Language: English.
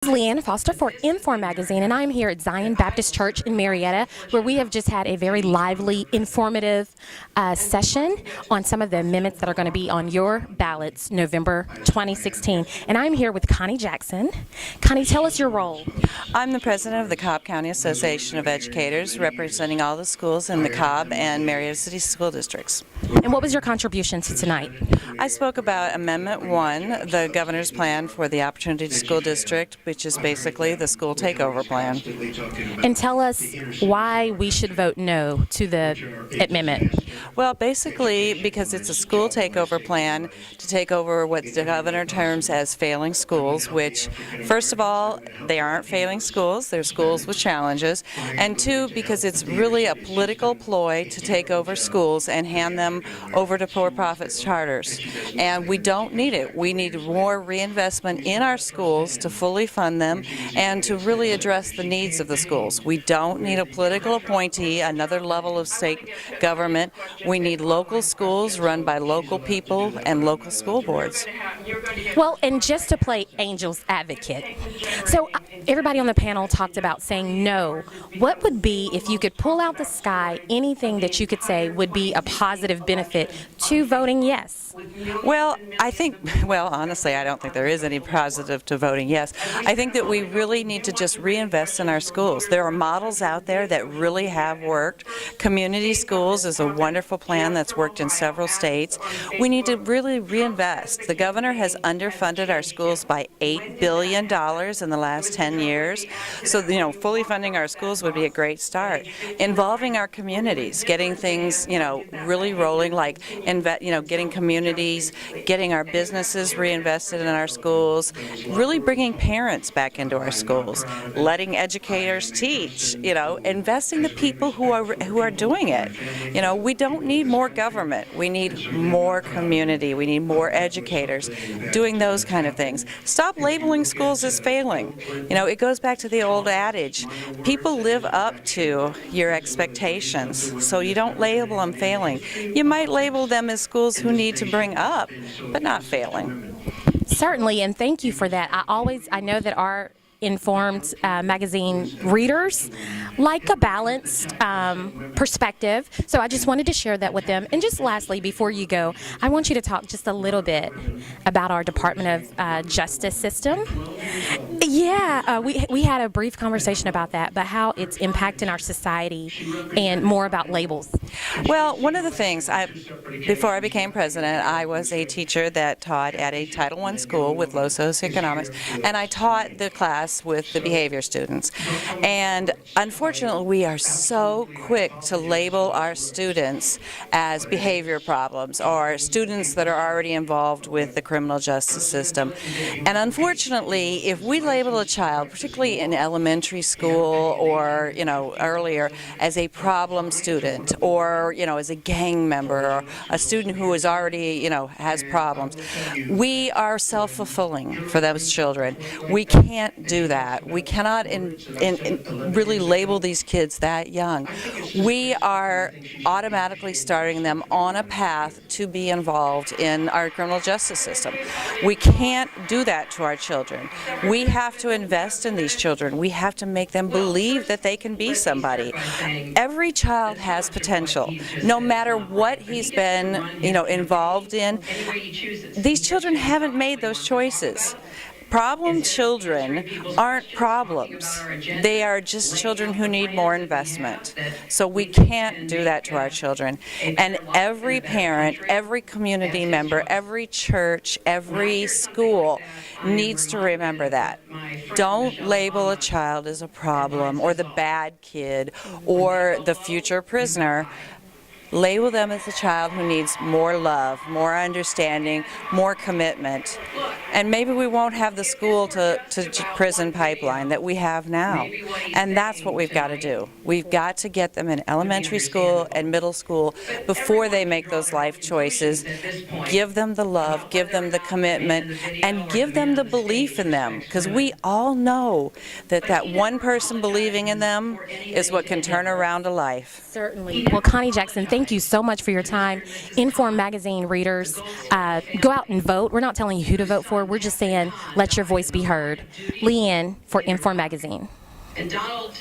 LeAnn Foster for INFocus magazine, and I'm here at Zion Baptist Church in Marietta, where we have just had a very lively, informative session on some of the amendments that are going to be on your ballots November 2016. And I'm here with Connie Jackson. Connie, tell us your role. I'm the president of the Cobb County Association of Educators, representing all the schools in the Cobb and Marietta City School Districts. And what was your contribution to tonight? I spoke about Amendment 1, the governor's plan for the Opportunity School District, which is basically the school takeover plan. And tell us why we should vote no to the amendment. Well, basically because it's a school takeover plan to take over what the governor terms as failing schools, which, first of all, they aren't failing schools, they're schools with challenges, and two, because it's really a political ploy to take over schools and hand them over to for-profit charters. And we don't need it. We need more reinvestment in our schools to fully fund them and to really address the needs of the schools. We don't need a political appointee, another level of state government. We need local schools run by local people and local school boards. Well, and just to play angel's advocate, so everybody on the panel talked about saying no. What would be, if you could pull out the sky, anything that you could say would be a positive benefit to voting yes? Well, honestly, I don't think there is any positive to voting yes. I think that we really need to just reinvest in our schools. There are models out there that really have worked. Community schools is a wonderful plan that's worked in several states. We need to really reinvest. The governor has underfunded our schools by $8 billion in the last 10 years. So, fully funding our schools would be a great start. Involving our communities, getting things, really rolling, like, getting communities, getting our businesses reinvested in our schools, really bringing parents back into our schools, letting educators teach, investing the people who are doing it. We don't need more government. We need more community. We need more educators doing those kind of things. Stop labeling schools as failing. It goes back to the old adage, people live up to your expectations, so you don't label them failing. You might label them as schools who need to bring up, but not failing. Certainly, and thank you for that. I know that our Informed magazine readers like a balanced perspective, so I just wanted to share that with them. And just lastly, before you go, I want you to talk just a little bit about our Department of Justice system. Yeah, we had a brief conversation about that, but how it's impacting our society and more about labels. Well, one of the things, before I became president, I was a teacher that taught at a Title I school with low socioeconomics, and I taught the class with the behavior students. And unfortunately, we are so quick to label our students as behavior problems or students that are already involved with the criminal justice system. And unfortunately, if we label a child, particularly in elementary school or, earlier, as a problem student or, as a gang member or a student who is already, has problems, we are self-fulfilling for those children. We can't do that. We cannot really label these kids that young. We are automatically starting them on a path to be involved in our criminal justice system. We can't do that to our children. We have to invest in these children. We have to make them believe that they can be somebody. Every child has potential, no matter what he's been, involved in. These children haven't made those choices. Problem children aren't problems. They are just children who need more investment. So we can't do that to our children. And every parent, every community member, every church, every school needs to remember that. Don't label a child as a problem or the bad kid or the future prisoner. Label them as a child who needs more love, more understanding, more commitment. And maybe we won't have the school to prison pipeline that we have now. And that's what we've got to do. We've got to get them in elementary school and middle school before they make those life choices. Give them the love, give them the commitment, and give them the belief in them. Because we all know that one person believing in them is what can turn around a life. Certainly. Well, Connie Jackson, thank thank you so much for your time. Inform Magazine readers, go out and vote. We're not telling you who to vote for. We're just saying let your voice be heard. LeAnn for Inform Magazine. And Donald